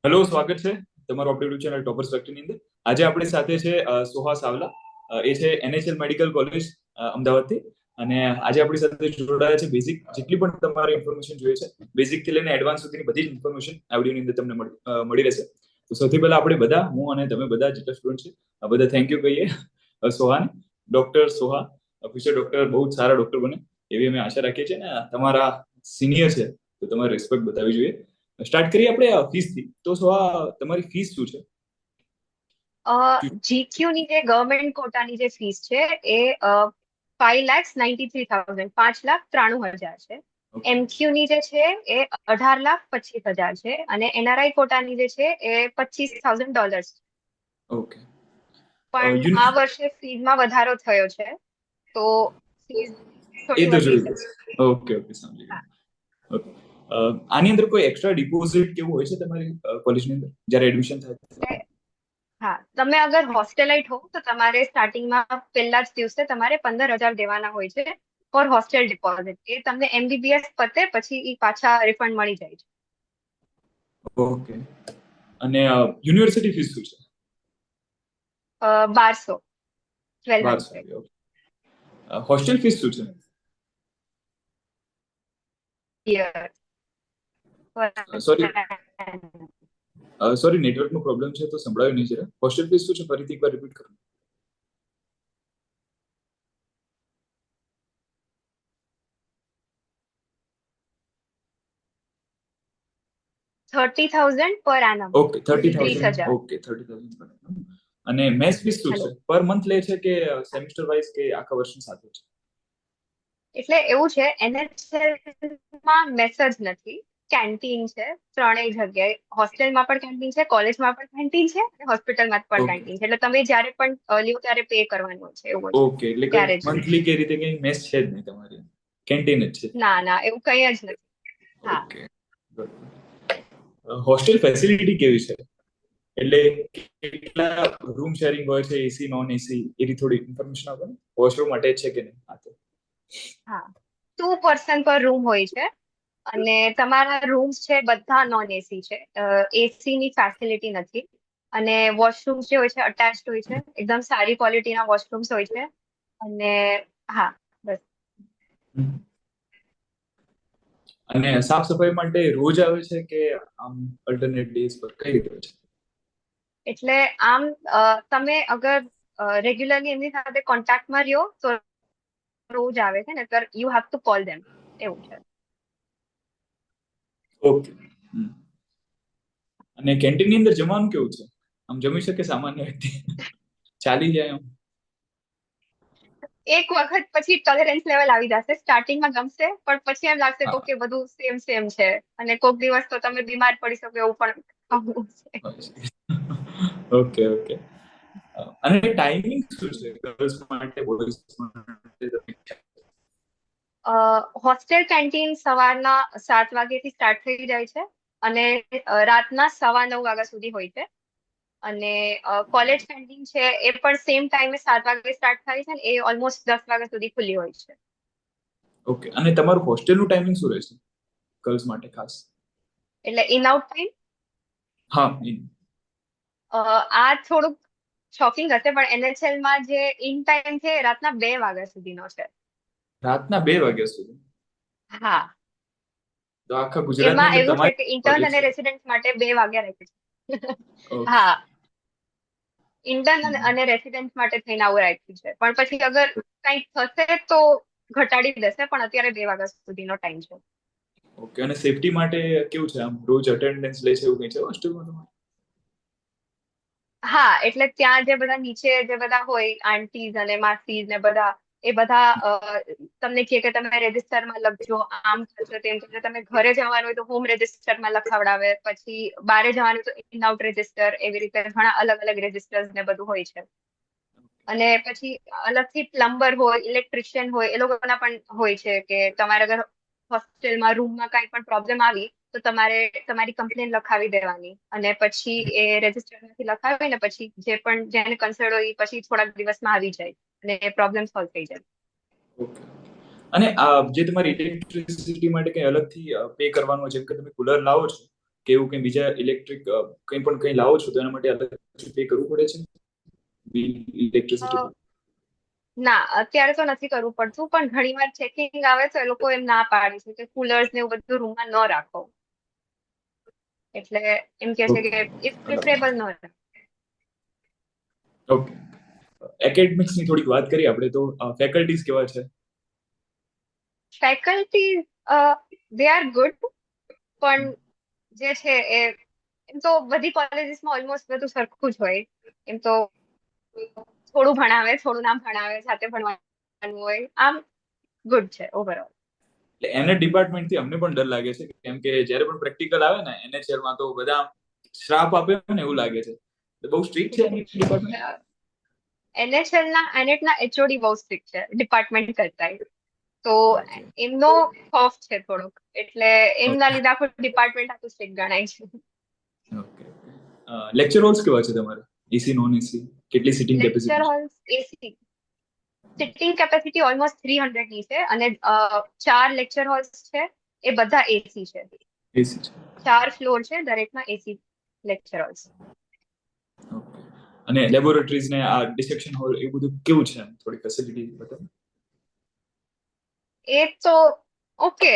Hello, સ્વાગત છે તમારું આપણી યુટ્યુબ ચેનલ ટોપર્સ ફેક્ટરીની અંદર. આજે આપણી સાથે છે સોહા સાવલા. એ છે એનએચએલ મેડિકલ કોલેજ અમદાવાદથી. અને આજે આપણી સાથે જોડાયા છે. બેઝિક જેટલી પણ તમારે ઇન્ફોર્મેશન જોઈએ છે, બેઝિક થી લઈને એડવાન્સ સુધીની બધી જ ઇન્ફોર્મેશન આ વિડીયોની અંદર તમને મળી રહેશે. તો સૌથી પહેલા આપણે બધા, હું અને તમે બધા જેટલા સ્ટુડન્ટ છે, આ બધા થેન્ક યુ કહીએ સોહાને. ડોક્ટર સોહા, ફ્યુચર ડોક્ટર, બહુ જ સારા ડોક્ટર બને એવી અમે આશા રાખીએ છીએ. ને તમારા સિનિયર છે તો તમારે રિસ્પેક્ટ બતાવવી જોઈએ. સ્ટાર્ટ કરીએ આપણે ફીસથી. તો તમારી ફીસ શું છે? જીક્યુ ની જે ગવર્મેન્ટ કોટાની જે ફીસ છે એ 5,93,000 5,93,000 છે. ઓકે. એમક્યુ ની જે છે એ 18,25,000 છે અને એનઆરઆઈ કોટાની જે છે એ $25,000 છે. ઓકે. પણ આ વર્ષે ફીઝમાં વધારો થયો છે તો ફીઝ એ થોડી તો વધી જોયું. શકે. ઓકે, ઓકે, સમજી ગયો. હા. ઓકે. આની અંદર કોઈ એક્સ્ટ્રા ડિપોઝિટ કેવું હોય છે તમારી કોલેજની અંદર જ્યારે એડમિશન થાય? એટલે હા, તમે અગર હોસ્ટેલાઇટ હો તો તમારે સ્ટાર્ટિંગમાં પહેલા જ દિવસે તમારે 15,000 દેવાના હોય છે ફોર હોસ્ટેલ ડિપોઝિટ. એ તમને એમબીબીએસ પતે પછી ઈ પાછા રિફંડ મળી જાય છે. ઓકે. અને યુનિવર્સિટી ફીસ શું છે? 1,200, 1200. 1,200. ઓકે. હોસ્ટેલ ફીસ શું છે? યર. સોરી, સોરી, નેટવર્કનો પ્રોબ્લેમ છે તો સંભળાયું નહીં જરા. હોસ્ટેલ ફીસ શું છે, ફરીથી એકવાર રિપીટ કરો. 30,000 પર એનમ. ઓકે, 30,000. 30,000. ઓકે, 30,000. અને મેસ ફીસ શું છે? હેલો. પર મંથ લે છે કે સેમિસ્ટર વાઇઝ કે આખા વર્ષની સાથે છે? એટલે એવું છે, એનએચએલ માં મેસ જ નથી, કેન્ટીન છે ત્રણેય જગ્યાએ. હોસ્ટેલમાં પણ કેન્ટીન છે, કોલેજમાં પણ કેન્ટીન છે અને હોસ્પિટલમાં પણ ઓકે. કેન્ટીન છે. એટલે તમે જ્યારે પણ લ્યો ત્યારે પે કરવાનું છે, એવું છે. ઓકે, એટલે કઈ ત્યારે જ. મંથલી કે રીતે કઈ મેસ છે જ નહીં તમારી, કેન્ટીન જ છે? ના ના, એવું કઈ જ નથી. હા. ઓકે. હોસ્ટેલ ફેસિલિટી કેવી છે? એટલે કેટલા રૂમ શેરિંગ હોય છે, એસી નોન એસી, એની થોડી ઇન્ફોર્મેશન આપો ને. વોશરૂમ અટેચ છે કે નહીં? હા તો. હા, 2 પર્સન પર રૂમ હોય છે અને તમારા રૂમ્સ છે બધા નોન એસી છે. એસી ની ફેસિલિટી નથી. અને વોશરૂમ્સ જે હોય છે અટેચ્ડ હોય છે, એકદમ સારી ક્વોલિટીના વોશરૂમ્સ હોય છે. અને હા, બસ. અને સાફ સફાઈ માટે રોજ આવે છે કે આમ અલ્ટરનેટ ડેઝ પર કઈ રીતે હોય છે? એટલે આમ તમે અગર રેગ્યુલરલી એમની સાથે કોન્ટેક્ટમાં રહ્યો તો રોજ આવે છે, ને યુ હેવ ટુ કોલ ધેમ, એવું છે. ઓકે. અને કેન્ટીનની અંદર જમવાનું કેવું છે? આમ જમી શકે સામાન્ય વ્યક્તિ? ચાલી જાય આમ? એક વખત પછી ટોલરન્સ લેવલ આવી જશે. સ્ટાર્ટિંગમાં ગમશે પણ પછી એમ લાગશે તો હા. કે બધું સેમ સેમ છે. અને કોઈક દિવસ તો તમે બીમાર પડી શકો એવું પણ થતું છે. Okay, okay. અને ટાઈમિંગ શું છે ગર્લ્સ માટે, બોયઝ માટે? હોસ્ટેલ કેન્ટીન સવારના 7 વાગ્યાથી સ્ટાર્ટ થઈ જાય છે અને રાતના 9:15 વાગ્યા સુધી હોય છે. અને કોલેજ કેન્ટીન છે એ પણ સેમ ટાઈમે 7 વાગે સ્ટાર્ટ થાય છે ને એ ઓલમોસ્ટ 10 વાગ્યા સુધી ખુલ્લી હોય છે. ઓકે. અને તમારું હોસ્ટેલનું ટાઈમિંગ શું રહેશે ગર્લ્સ માટે ખાસ? એટલે ઇન આઉટ ટાઈમ હા. આ થોડુંક શોકિંગ હશે પણ એનએચએલ માં જે ઇન ટાઈમ છે એ રાતના 2 વાગ્યા સુધીનો છે. રાતના 2 વાગ્યા સુધી? હા. તો આખા ગુજરાતની એમાં અંદર એવું છે કે તમારી ઇન્ટર્ન કોલેજ અને છે? રેસિડેન્ટ માટે 2 વાગ્યા રાખે છે. ઓકે. હા, ઇન્ટર્ન અને રેસિડેન્ટ માટે થઈને આવું રાખ્યું છે પણ પછી અગર કંઈક થશે તો ઘટાડી દેશે, પણ અત્યારે 2 વાગ્યા સુધીનો ટાઈમ છે. ઓકે. અને સેફટી માટે કેવું છે? આમ રોજ અટેન્ડન્સ લે છે એવું કઈ છે હોસ્ટેલમાં તમારે? હા, એટલે ત્યાં જે બધા નીચે જે બધા હોય આંટીઝ અને માસીઝ ને બધા, એ બધા તમને કહે કે તમે રજિસ્ટરમાં લખજો, આમ થશે તેમ થશે. તમે ઘરે જવાનું હોય તો હોમ રજિસ્ટરમાં લખાવડાવે, પછી બારે જવાનું તો ઇન આઉટ રજિસ્ટર, એવી રીતે ઘણા અલગ અલગ રજિસ્ટર્સ ને બધું હોય છે. અને પછી અલગથી પ્લમ્બર હોય, ઇલેક્ટ્રિશિયન હોય, એ લોકોના પણ હોય છે કે તમારે અગર હોસ્ટેલમાં રૂમમાં કાંઈ પણ પ્રોબ્લેમ આવી તો તમારે તમારી કમ્પ્લેન લખાવી દેવાની અને પછી એ રજિસ્ટરમાંથી લખાવી ને પછી જે પણ જેને કન્સર્ન હોય એ પછી થોડાક દિવસમાં આવી જાય અને પ્રોબ્લેમ સોલ્વ થઈ જાય. ઓકે. અને જે તમારી ઇલેક્ટ્રિસિટી માટે કઈ અલગથી પે કરવાનું, જેમ કે તમે કુલર લાવો છો કે એવું કંઈ બીજા ઇલેક્ટ્રિક કંઈ પણ કંઈ લાવો છો તો એના માટે અલગ પે કરવું પડે છે બિલ ઇલેક્ટ્રિસિટી? ના, અત્યારે તો નથી કરવું પડતું, પણ ઘણી વાર ચેકિંગ આવે તો એ લોકો એમ ના પાડે છે કે કુલર્સ ને એવું બધું રૂમમાં ન રાખો. એટલે એમ કે છે કે ઇફ પ્રિફરેબલ ન રાખો. ઓકે. એકેડમિક્સની થોડીક વાત કરીએ આપણે તો ફેકલ્ટીઝ કેવા છે? ફેકલ્ટી દે આર ગુડ, પણ જે છે એ એમ તો બધી કોલેજીસમાં ઓલમોસ્ટ બધું સરખું જ હોય. એમ તો થોડું ભણાવે, થોડું ના ભણાવે, સાથે ભણવાનું હોય. આમ ગુડ છે ઓવરઓલ. એટલે એને ડિપાર્ટમેન્ટથી અમને પણ ડર લાગે છે, કેમ કે જ્યારે પણ પ્રેક્ટિકલ આવે ને NHL માં તો બધા શ્રાપ આપે ને એવું લાગે છે. બહુ સ્ટ્રિક્ટ છે એની ડિપાર્ટમેન્ટ. NHL ના એનેટ ના HOD બહુ સ્ટ્રિક્ટ છે ડિપાર્ટમેન્ટ કરતા. તો ઓકે એમનો ખોફ છે થોડોક, એટલે એમના લીધે આખું ડિપાર્ટમેન્ટ આખું સ્ટ્રિક્ટ ગણાય છે. ઓકે. લેક્ચર હોલ્સ કેવા છે તમારે? AC non AC? કેટલી સિટિંગ લેક્ચર કેપેસિટી? હોલ્સ એસી, સિટિંગ કેપેસિટી ઓલમોસ્ટ 300 ની છે, અને 4 લેક્ચર હોલ્સ છે, એ બધા એસી છે. એસી છે. 4 ફ્લોર છે, દરેકમાં એસી લેક્ચર હોલ્સ. ઓકે. અને લેબોરેટરીઝ ને આ ડિસેક્શન હોલ એ બધું કેવું છે? થોડી ફેસિલિટી બતાવો. એ તો ઓકે,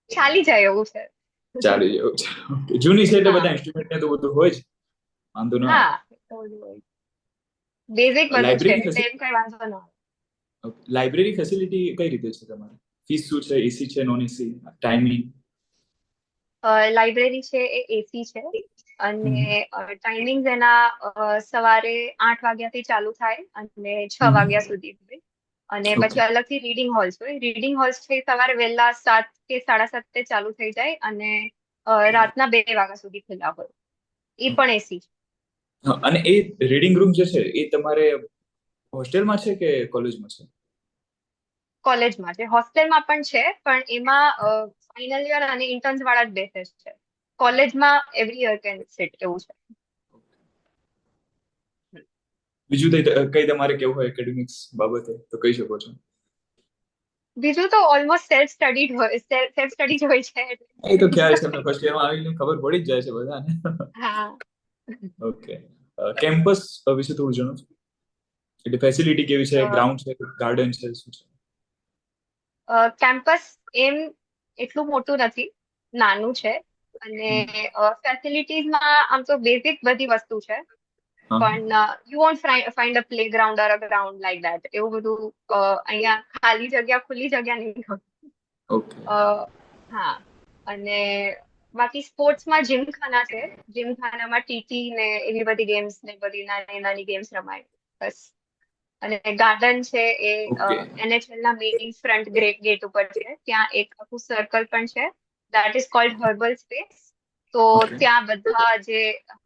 ચાલી જાય એવું છે. ચાલી જેવું છે. ઓકે. જૂની છે એટલે હા બધા ઇન્સ્ટ્રુમેન્ટ ને તો બધું હોય જ, વાંધો ન આવે. હા, બેઝિક બધું છે લાઇબ્રેરી એટલે એમ કઈ વાંધો ન આવે. લાઇબ્રેરી ફેસિલિટી કઈ રીતે છે તમારે? ફીસ શું છે? એસી છે, નોન એસી? ટાઈમિંગ? લાઇબ્રેરી છે એ એસી છે, અને ટાઈમિંગ એના સવારે 8 વાગ્યાથી ચાલુ થાય અને 6 વાગ્યા સુધી હોય. અને પછી અલગથી રીડિંગ હોલ્સ હોય. રીડિંગ હોલ્સ છે સવારે વહેલા 7 કે 7:30 ચાલુ થઈ જાય, અને રાતના 2 વાગ્યા સુધી ખુલ્લા હોય. એ પણ એસી છે. અને એ રીડિંગ રૂમ જે છે એ તમારે હોસ્ટેલમાં છે કે કોલેજમાં છે? કોલેજમાં છે, હોસ્ટેલમાં પણ છે, પણ એમાં ફાઇનલ યર અને ઇન્ટર્ન્સ વાળા જ બેસે છે. કોલેજમાં એવરી યર કેન સિટ એવું છે. બીજું કઈ તમારે કેવું હોય એકેડેમિક્સ બાબતે તો કહી શકો છો. બીજું તો ઓલમોસ્ટ સેલ્ફ સ્ટડી હોય, સેલ્ફ સ્ટડી જ હોય છે એ તો ખ્યાલ છે, એટલે. તમને ફર્સ્ટ યરમાં આવીને ખબર પડી જ જાય છે બધાને. હા. ઓકે. કેમ્પસ વિશે થોડું જણાવો. એટલે ફેસિલિટી કેવી છે? ગ્રાઉન્ડ છે, ગાર્ડન છે, શું છે? કેમ્પસ એમ એટલું મોટું નથી, નાનું છે, અને ફેસિલિટીઝમાં આમ તો બેઝિક બધી વસ્તુ છે, પણ you want find a play ground or a ground like that. એવું બધું અહીંયા ખાલી જગ્યા, ખુલ્લી જગ્યા નહીં હોય. ઓકે. હા, અને બાકી સ્પોર્ટ્સમાં જીમખાના છે. જીમખાનામાં ટીટી ને એવી બધી ગેમ્સ ને બધી નાની નાની ગેમ્સ રમાય બસ. અને ગાર્ડન છે એ ઓકે. NHL ના મેઇન ફ્રન્ટ ગેટ ઉપર છે. ત્યાં એક આખું સર્કલ પણ છે, that is called herbal space. તો ત્યાં બધા જે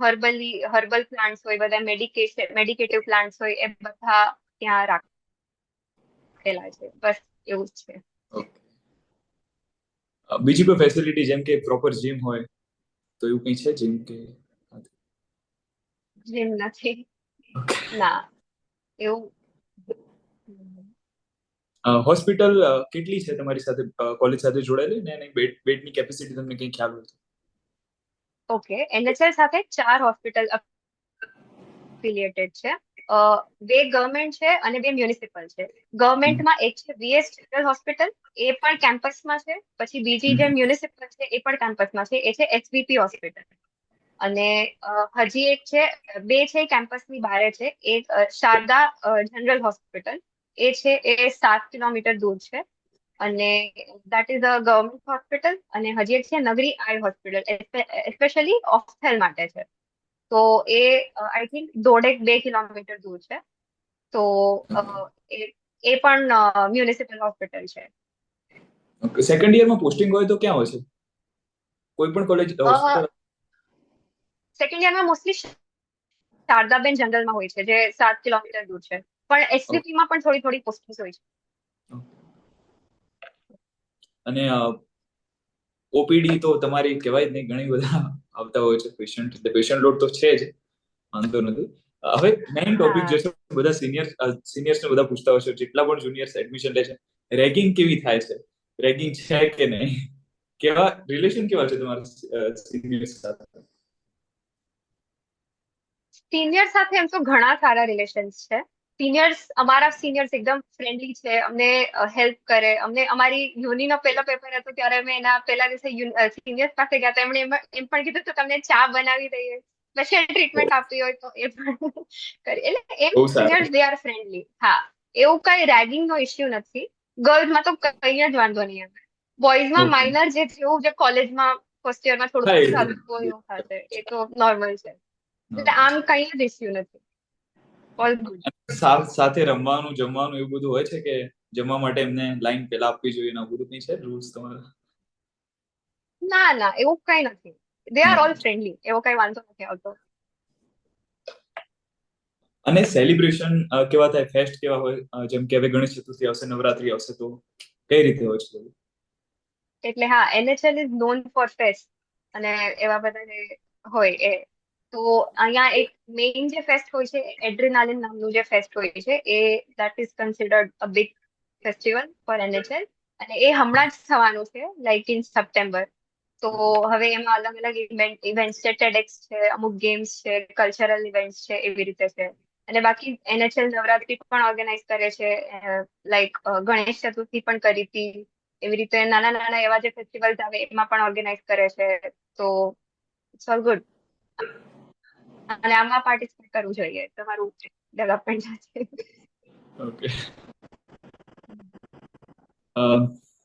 હર્બલ પ્લાન્ટ્સ હોય, બધા મેડિકેટિવ પ્લાન્ટ્સ હોય, એ બધા ત્યાં રાખેલા છે. બસ એવું જ છે. બીજી કોઈ ફેસિલિટી જેમ કે પ્રોપર જીમ હોય તો એવું કઈ છે જીમ કે? જીમ નથી, ના એવું. હોસ્પિટલ કેટલી છે તમારી સાથે કોલેજ સાથે જોડાયેલી, ને એની બેડની કેપેસિટી તમને કઈ ખ્યાલ હોય? ઓકે, NHL સાથે 4 હોસ્પિટલ એફિલિએટેડ છે. 2 ગવર્મેન્ટ છે અને 2 મ્યુનિસિપલ છે. ગવર્મેન્ટમાં એક છે VS જનરલ હોસ્પિટલ, એ પણ કેમ્પસમાં છે. પછી બીજી જે મ્યુનિસિપલ છે એ પણ કેમ્પસમાં છે, એ છે SVP હોસ્પિટલ. અને હજી એક છે, 2 છે કેમ્પસની બહાર છે. એક શારદા જનરલ હોસ્પિટલ, એ છે એ 7 કિલોમીટર દૂર છે, અને that is a government hospital. અને હજી એક છે નગરી આઈ હોસ્પિટલ, સ્પેશિયલી ઓફથેલ માટે છે. તો એ આઈ થિંક 1.5-2 કિલોમીટર દૂર છે. તો એ પણ મ્યુનિસિપલ હોસ્પિટલ છે. સેકન્ડ યરમાં પોસ્ટિંગ હોય તો ક્યાં હોય છે? કોઈ પણ કોલેજ હોસ્પિટલ? સેકન્ડ યરમાં મોસ્ટલી શારદાબેન જનરલમાં હોય છે, જે 7 કિલોમીટર દૂર છે. પણ SVP માં પણ થોડી થોડી પોસ્ટિંગ હોય છે. અને ઓપીડી તો તમારી કહેવાય જ નહીં, ઘણી બધા આવતા હોય છે પેશન્ટ, એટલે પેશન્ટ લોડ તો છે જ, વાંધો નથી. હવે મેઇન ટોપિક જે છે, બધા સિનિયર્સ ને બધા પૂછતા હોય છે, જેટલા પણ જુનિયર્સ એડમિશન લે છે, રેગિંગ કેવી થાય છે? રેગિંગ છે કે નહીં? કેવા રિલેશન કેવા છે તમારા સિનિયર્સ સાથે? સિનિયર સાથે એમ તો ઘણા સારા રિલેશન્સ છે. અમારા સિનિયર્સ એકદમ ફ્રેન્ડલી છે, અમને હેલ્પ કરે. અમને અમારી યુનિનો પહેલો પેપર હતો ત્યારે અમે એના પહેલા દિવસે સિનિયર્સ પાસે ગયા હતા. એમણે એમ પણ કીધું તો તમને ચા બનાવી દઈએ, સ્પેશિયલ ટ્રીટમેન્ટ આપવી હોય તો એ પણ કરી. એટલે એમ બહુ સિનિયર્સ સારું. They are friendly. હા, એવું કઈ રેગિંગ નો ઇસ્યુ નથી. ગર્લ્સમાં તો કઈ જ વાંધો નહીં આવે. બોયઝમાં ઓકે. માઇનર જે થયું, જે કોલેજમાં ફર્સ્ટ યરમાં થોડું હા, થોડું થતું હોય એવું થશે, એ તો નોર્મલ છે. એટલે આમ કઈ જ ઇસ્યુ નથી. All good. સાથે રમવાનું જમવાનું એવું બધું હોય છે કે જમવા માટે એમને લાઈન પેલા આપવી જોઈએ ને બધું કઈ છે રૂલ્સ તમારા? ના ના, એવું કઈ નથી. દે આર ઓલ હા. ફ્રેન્ડલી, એવો કઈ વાંધો નથી આવતો. અને સેલિબ્રેશન કેવા થાય, ફેસ્ટ કેવા હોય? જેમ કે હવે ગણેશ ચતુર્થી આવશે, નવરાત્રી આવશે, તો કઈ રીતે હોય છે બધું? એટલે હા, NHL is known for fest અને એવા બધા જે હોય એ. તો અહીંયા એક મેઇન જે ફેસ્ટ હોય છે, એડ્રીનાલિન નામનું જે ફેસ્ટ હોય છે, એ that is considered a big festival for NHL. અને એ હમણાં જ થવાનું છે, લાઈક ઇન સપ્ટેમ્બર. તો હવે એમાં અલગ અલગ ઇવેન્ટ્સ છે, ટેડેક્સ છે, અમુક ગેમ્સ છે, કલ્ચરલ ઇવેન્ટ્સ છે, એવી રીતે છે. અને બાકી NHL નવરાત્રી પણ ઓર્ગેનાઇઝ કરે છે, લાઈક ગણેશ ચતુર્થી પણ કરી હતી. એવી રીતે નાના નાના એવા જે ફેસ્ટિવલ્સ આવે એમાં પણ ઓર્ગેનાઇઝ કરે છે. તો ઇટ્સ ઓલ ગુડ. અને આમાં પાર્ટિસિપેટ કરવું જોઈએ, તમારું ડેવલપમેન્ટ છે. ઓકે.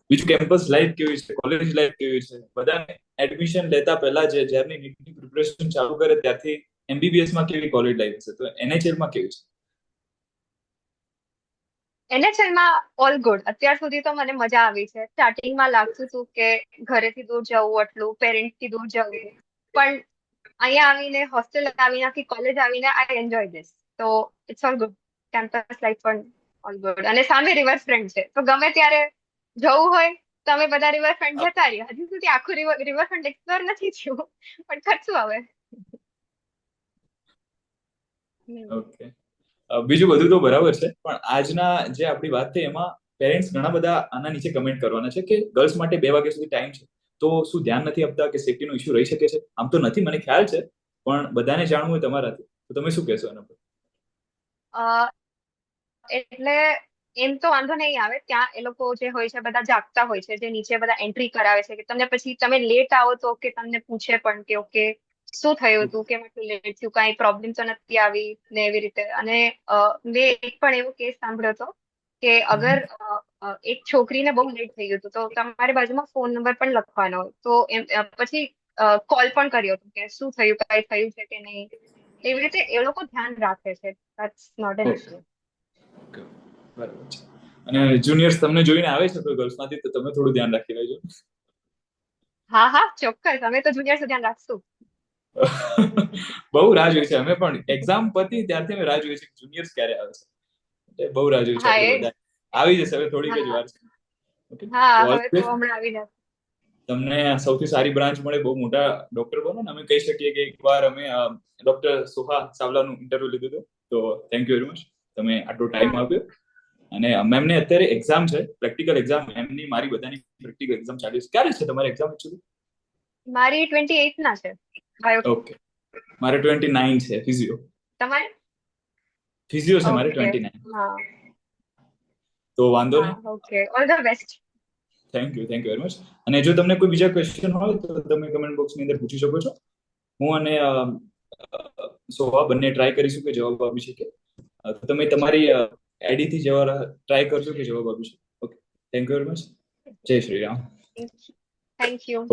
બીજું કેમ્પસ લાઈફ કેવી છે, કોલેજ લાઈફ કેવી છે? બધાને એડમિશન લેતા પહેલા જે જ્યારની નીટની પ્રિપરેશન ચાલુ કરે ત્યારથી MBBS માં કેવી કોલેજ લાઈફ છે, તો NHL માં કેવી છે? NHL માં ઓલ ગુડ. અત્યાર સુધી તો મને મજા આવી છે. સ્ટાર્ટિંગમાં લાગતું હતું કે ઘરેથી દૂર જવું, આટલું પેરેન્ટ્સથી દૂર જવું, પણ અહીંયા આવીને, હોસ્ટેલ આવીને, આખી કોલેજ આવીને, આઈ એન્જોય ધીસ. તો it's all good. Campus life પણ ઓલ ગુડ. અને સામે રિવરફ્રન્ટ છે, તો ગમે ત્યારે જવું હોય તો અમે બધા રિવરફ્રન્ટ જતા રહીએ. હજી સુધી આખું રિવરફ્રન્ટ એક્સપ્લોર નથી થયું, પણ કરશું હવે. ઓકે. બીજું બધું તો બરાબર છે, પણ આજના જે આપણી વાત થઈ એમાં પેરેન્ટ્સ ઘણા બધા આના નીચે કમેન્ટ કરવાના છે કે ગર્લ્સ માટે 2 વાગ્યા સુધી ટાઈમ છે, તો શું ધ્યાન નથી આપતા કે સેફ્ટીનો ઇશ્યુ રહી શકે છે? આમ તો નથી, મને ખ્યાલ છે, પણ બધાને જાણવું હોય તમારાથી, તો તમે શું કહેશો એના પર? એટલે એમ તો વાંધો નહીં આવે. ત્યાં એ લોકો જે હોય છે બધા જાગતા હોય છે, જે નીચે બધા એન્ટ્રી કરાવે છે, કે તમને પછી તમે લેટ આવો તો કે તમને પૂછે પણ કે ઓકે શું થયું હતું, કેમ આટલું લેટ થયું, કાંઈ પ્રોબ્લેમ તો નથી આવી ને એવી રીતે. અને મેં એક પણ એવો કેસ સાંભળ્યો હતો કે અગર એક છોકરીને બહુ લેટ થઈ ગયું હતું, તો તમારી બાજુમાં ફોન નંબર પણ લખવાનો હોય, તો એમ પછી કોલ પણ કર્યો હતો કે શું થયું, કાંઈ થયું છે કે નહીં. એવી રીતે એ લોકો ધ્યાન રાખે છે. That's not an issue. Okay, બરાબર છે. અને જુનિયર્સ તમને જોઈને આવે છે કોઈ ગર્લ્સમાંથી, તો તમે થોડું ધ્યાન રાખી લેજો. હા હા, ચોક્કસ. અમે તો જુનિયર્સ ધ્યાન રાખશું. બહુ રાહ જોઈએ છે અમે પણ. એક્ઝામ પતી ત્યારથી અમે રાહ જોઈએ છે કે જુનિયર્સ ક્યારે આવે છે. એટલે બહુ રાહ જોઈએ છે હા આપણે એ જ. બધા. આવી જશે, હવે થોડીક જ હા વાર છે. ઓકે, હા, તો ઓલ હવે ધ તો બેસ્ટ. હમણાં આવી જશે. તમને સૌથી સારી બ્રાન્ચ મળે, બહુ મોટા ડોક્ટર બનો ને. અમે કહી શકીએ કે એકવાર અમે ડોક્ટર સોહા ચાવલાનું ઇન્ટરવ્યુ લીધું હતું, તો થેન્ક યુ વેરી મચ, તમે આટલો ટાઈમ હા, આપ્યો. અને મેમને અત્યારે એક્ઝામ છે, પ્રેક્ટિકલ એક્ઝામ. એમની મારી બધાની પ્રેક્ટિકલ એક્ઝામ ચાલી છે. ક્યારે છે તમારી એક્ઝામ એકચ્યુઅલી? મારી 28 ના છે. બાયો. ઓકે. મારે 29 છે ફિઝિયો. તમારે? ફિઝિયો છે મારે ઓકે. 29. હા તો વાંધો હા, નહીં. Okay. All the best. Thank you very much. અને જો તમને કોઈ બીજા ક્વેશ્ચન હોય તો તમે કમેન્ટ બોક્સની અંદર પૂછી શકો છો. હું અને સોહા બંને ટ્રાય કરીશું કે જવાબ આપી શકીએ. તો તમે તમારી આઈડી થી જવાબ ટ્રાય કરજો કે જવાબ આપી શકો. Okay, thank you very much. જય શ્રી રામ. Thank you.